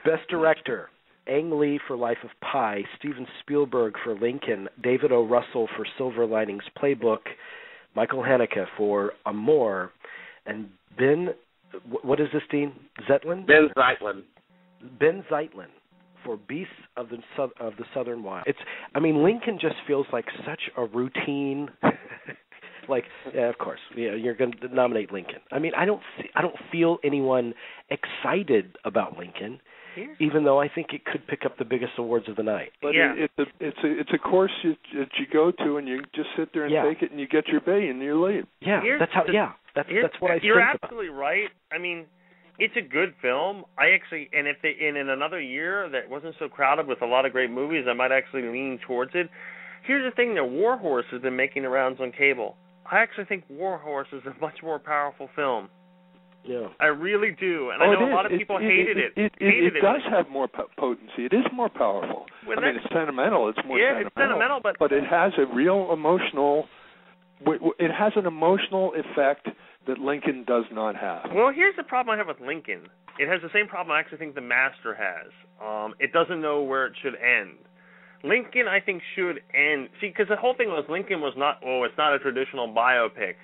Best Director, Ang Lee for Life of Pi, Steven Spielberg for Lincoln, David O. Russell for Silver Linings Playbook, Michael Haneke for Amour, and what is this, Dean? Zeitlin? Ben Zeitlin. Ben Zeitlin for Beasts of the Southern Wild. Lincoln just feels like such a routine. Of course, you're going to nominate Lincoln. I don't feel anyone excited about Lincoln, even though I think it could pick up the biggest awards of the night. But it's a course that you go to, and you just sit there and take it, and you get your pay, and you leave. Yeah, that's what I think. You're absolutely right. It's a good film. And if in another year that wasn't so crowded with a lot of great movies, I might actually lean towards it. Here's the thing: that War Horse has been making the rounds on cable. I actually think War Horse is a much more powerful film. Yeah, I really do, and I know a lot of people hated it. It does have more potency. It is more powerful. It's sentimental. It's more sentimental. It's sentimental, but it has a real emotional. It has an emotional effect that Lincoln does not have. Well, here's the problem I have with Lincoln. It has the same problem I actually think The Master has. It doesn't know where it should end. Lincoln, I think, should end. See, because the whole thing was Lincoln was not, it's not a traditional biopic.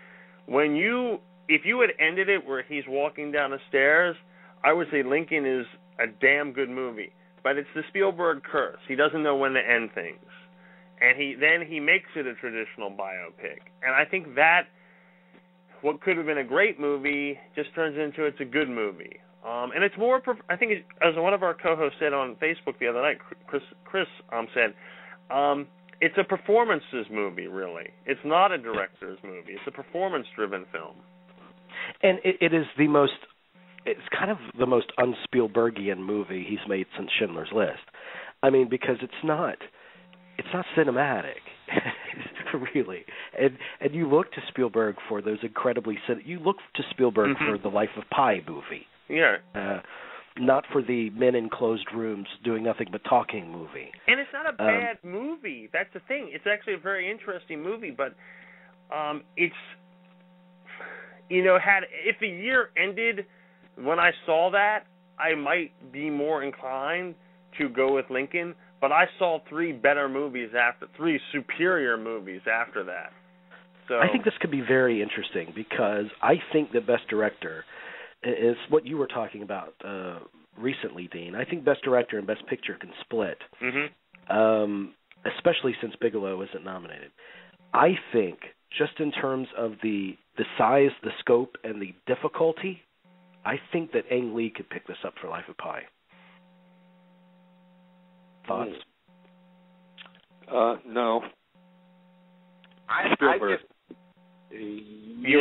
If you had ended it where he's walking down the stairs, I would say Lincoln is a damn good movie. But it's the Spielberg curse. He doesn't know when to end things. And he makes it a traditional biopic. And I think that what could have been a great movie just turns into it's a good movie. And it's more, I think, as one of our co-hosts said on Facebook the other night, Chris said, it's a performances movie, really. It's not a director's movie. It's a performance-driven film. And it is it's kind of the most un-Spielbergian movie he's made since Schindler's List. Because it's not cinematic, really. And you look to Spielberg for those you look to Spielberg for the Life of Pi movie. Yeah. Not for the men in closed rooms doing nothing but talking movie. And it's not a bad movie. That's the thing. It's actually a very interesting movie, but it's, if the year ended when I saw that, I might be more inclined to go with Lincoln, but I saw three superior movies after that. So I think this could be very interesting because I think the Best Director is what you were talking about recently, Dean. I think Best Director and Best Picture can split, especially since Bigelow isn't nominated. I think, just in terms of the size, the scope, and the difficulty, I think that Ang Lee could pick this up for Life of Pi. Thoughts? No. Spielberg. You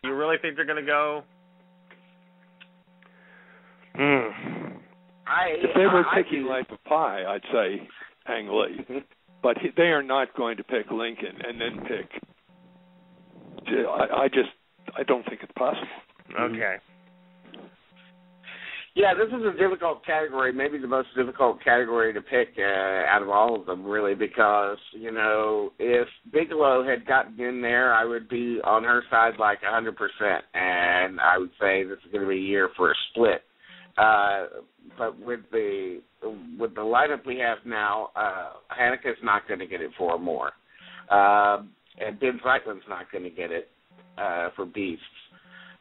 really think they're going to go? If they were picking Life of Pi, I'd say Ang Lee. But they are not going to pick Lincoln and then pick. I don't think it's possible. Okay. Yeah, this is a difficult category, maybe the most difficult category to pick out of all of them, really, because, if Bigelow had gotten in there, I would be on her side like 100%, and I would say this is going to be a year for a split. But with the lineup we have now, Haneke's not going to get it for more, and Ben Zeitlin's not going to get it for Beasts.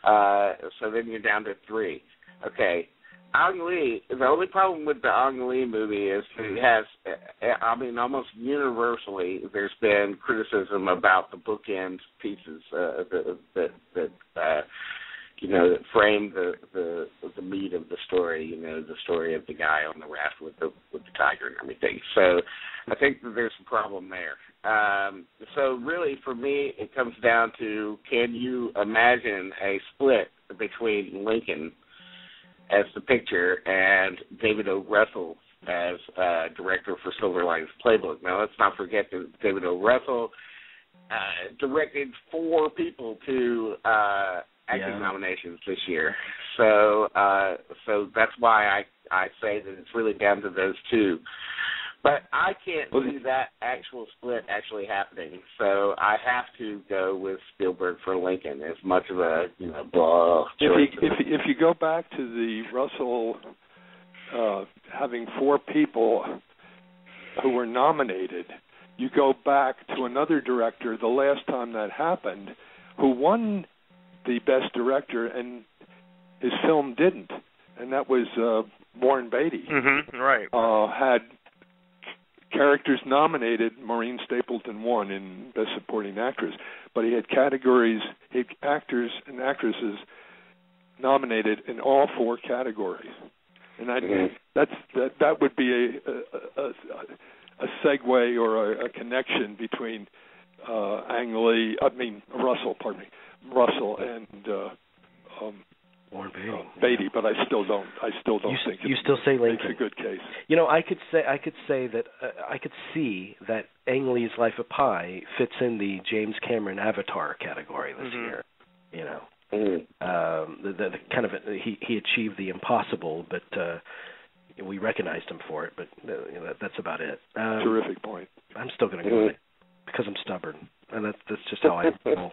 So then you're down to three. Okay. Ang Lee, the only problem with the Ang Lee movie is it has, almost universally, there's been criticism about the bookend pieces that frame the meat of the story, the story of the guy on the raft with the tiger and everything. So I think that there's a problem there. So really, for me, it comes down to, can you imagine a split between Lincoln as the picture and David O. Russell as director for Silver Linings Playbook? Now, let's not forget that David O. Russell directed 4 people to acting nominations this year. So that's why I say that it's really down to those two. But I can't see that actual split actually happening. So I have to go with Spielberg for Lincoln, as much of a blah choice. If you go back to the Russell having 4 people who were nominated. You go back to another director the last time that happened who won the Best Director and his film didn't, and that was Warren Beatty. Mm-hmm, right. Had characters nominated. Maureen Stapleton won in Best Supporting Actress, but he had categories, he had actors and actresses nominated in all 4 categories. And that would be a segue or a connection between Russell and Warren Beatty, but I still don't think you still say Lincoln. Makes a good case. You know, I could say that I could see that Ang Lee's Life of Pi fits in the James Cameron Avatar category this year. You know, the kind of he achieved the impossible, but we recognized him for it. But that's about it. Terrific point. I'm still going to go with it because I'm stubborn, and that's just how I roll.